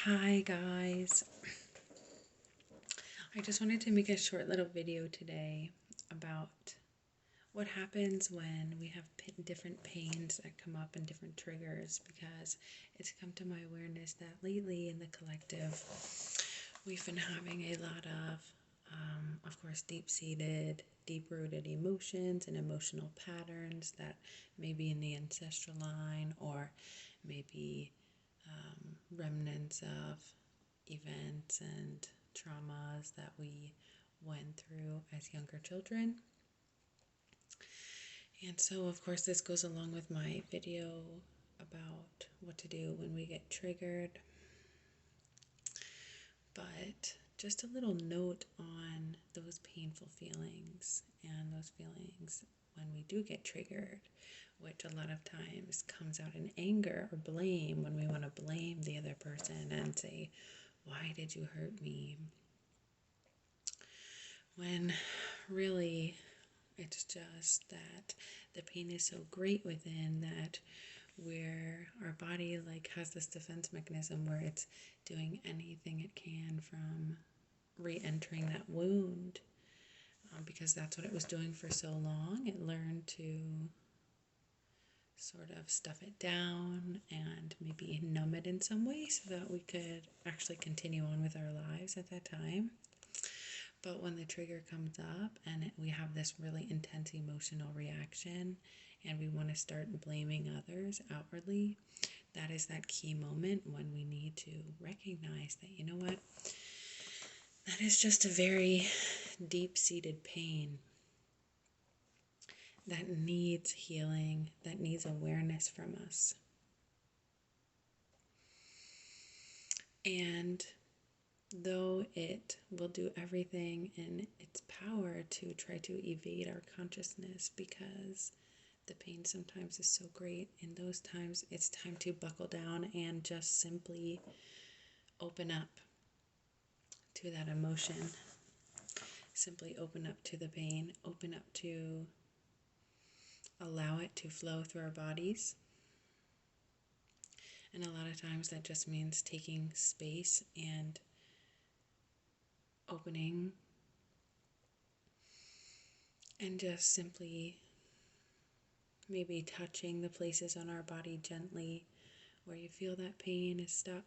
Hi guys, I just wanted to make a short little video today about what happens when we have different pains that come up and different triggers, because it's come to my awareness that lately in the collective we've been having a lot of course, deep-seated, deep-rooted emotions and emotional patterns that may be in the ancestral line, or maybe remnants of events and traumas that we went through as younger children. And so, of course, this goes along with my video about what to do when we get triggered. But just a little note on those painful feelings and those feelings when we do get triggered, which a lot of times comes out in anger or blame, when we want to blame the other person and say, why did you hurt me? When really it's just that the pain is so great within that where our body has this defense mechanism where it's doing anything it can from re-entering that wound, because that's what it was doing for so long. It learned to sort of stuff it down and maybe numb it in some way so that we could actually continue on with our lives at that time. But when the trigger comes up and we have this really intense emotional reaction and we want to start blaming others outwardly, that is that key moment when we need to recognize that, you know what, that is just a very deep-seated pain that needs healing, that needs awareness from us. And though it will do everything in its power to try to evade our consciousness, because the pain sometimes is so great, in those times it's time to buckle down and just simply open up to that emotion. Simply open up to the pain, open up to allow it to flow through our bodies. And a lot of times that just means taking space and opening and just simply maybe touching the places on our body gently where you feel that pain is stuck,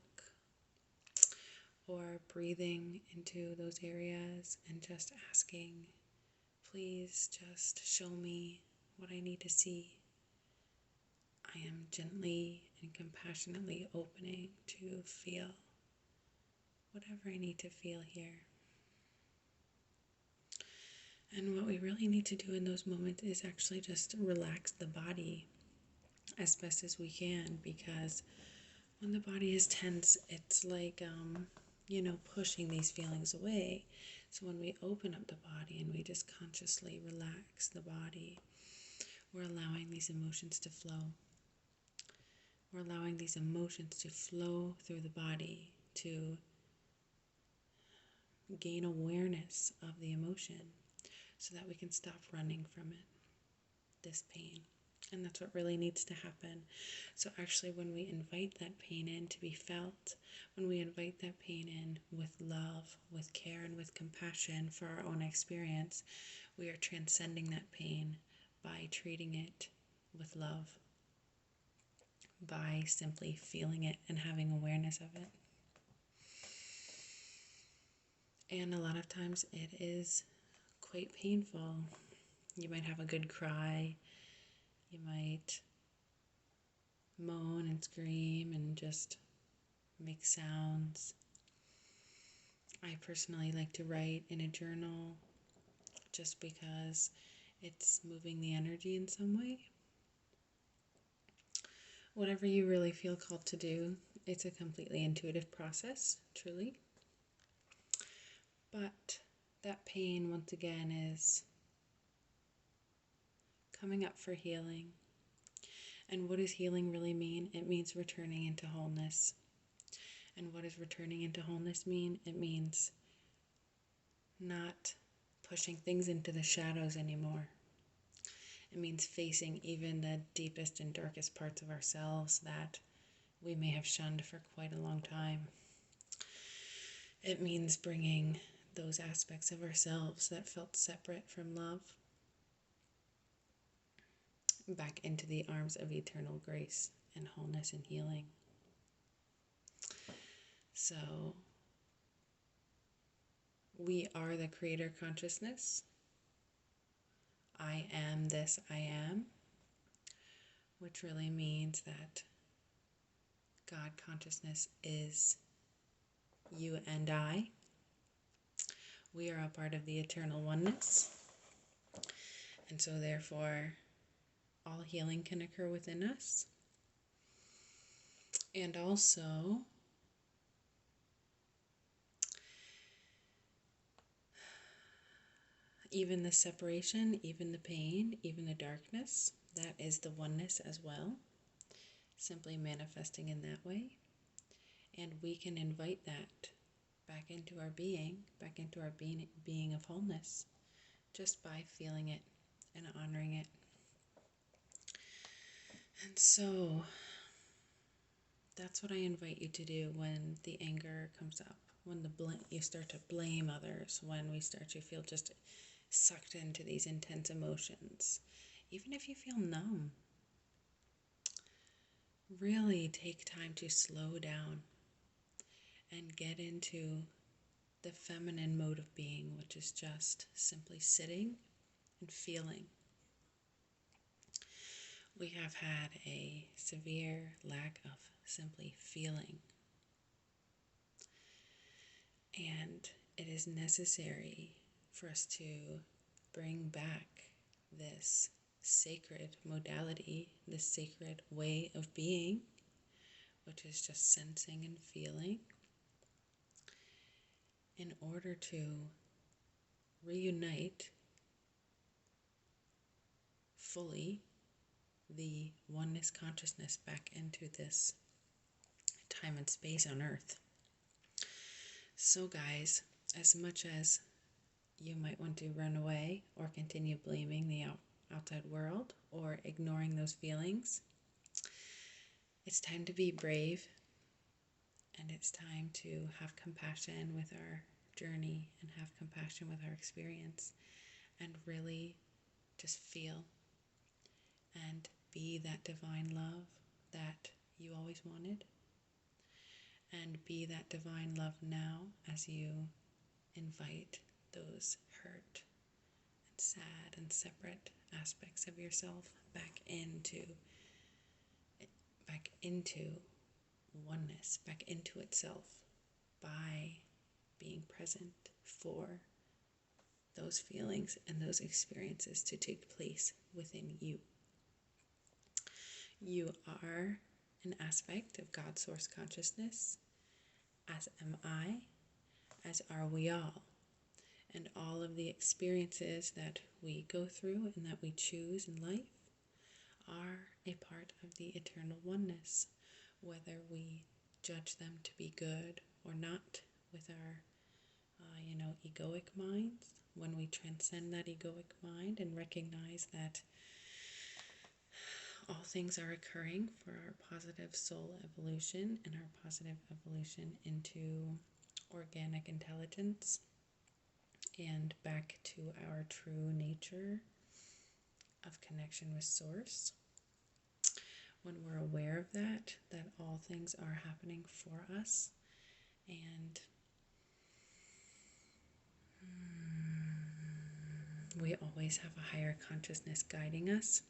or breathing into those areas and just asking, please just show me what I need to see. I am gently and compassionately opening to feel whatever I need to feel here. And what we really need to do in those moments is actually just relax the body as best as we can, because when the body is tense, it's like, pushing these feelings away. So when we open up the body and we just consciously relax the body, we're allowing these emotions to flow. We're allowing these emotions to flow through the body, to gain awareness of the emotion so that we can stop running from it, this pain. And that's what really needs to happen. So actually, when we invite that pain in to be felt, when we invite that pain in with love, with care, and with compassion for our own experience, we are transcending that pain by treating it with love, by simply feeling it and having awareness of it. And a lot of times it is quite painful. You might have a good cry. You might moan and scream and just make sounds. I personally like to write in a journal just because it's moving the energy in some way. Whatever you really feel called to do, it's a completely intuitive process, truly. But that pain, once again, is coming up for healing. And what does healing really mean? It means returning into wholeness. And what does returning into wholeness mean? It means not pushing things into the shadows anymore. It means facing even the deepest and darkest parts of ourselves that we may have shunned for quite a long time. It means bringing those aspects of ourselves that felt separate from love back into the arms of eternal grace and wholeness and healing. So, we are the creator consciousness. I am this I am, which really means that God consciousness is you and I. We are a part of the eternal oneness. And so therefore, all healing can occur within us. And also, even the separation, even the pain, even the darkness, that is the oneness as well, simply manifesting in that way. And we can invite that back into our being, back into our being of wholeness, just by feeling it and honoring it. And so that's what I invite you to do when the anger comes up, when you start to blame others, when we start to feel just sucked into these intense emotions. Even if you feel numb, really take time to slow down and get into the feminine mode of being, which is just simply sitting and feeling. We have had a severe lack of simply feeling. And it is necessary for us to bring back this sacred modality, this sacred way of being, which is just sensing and feeling, in order to reunite fully the oneness consciousness back into this time and space on earth. So guys, as much as you might want to run away or continue blaming the outside world or ignoring those feelings, it's time to be brave, and it's time to have compassion with our journey and have compassion with our experience and really just feel and be that divine love that you always wanted, and be that divine love now as you invite those hurt and sad and separate aspects of yourself back into oneness, back into itself, by being present for those feelings and those experiences to take place within you. You are an aspect of God's source consciousness, as am I, as are we all. And all of the experiences that we go through and that we choose in life are a part of the eternal oneness, whether we judge them to be good or not with our egoic minds. When we transcend that egoic mind and recognize that all things are occurring for our positive soul evolution and our positive evolution into organic intelligence and back to our true nature of connection with Source. When we're aware of that all things are happening for us, and we always have a higher consciousness guiding us,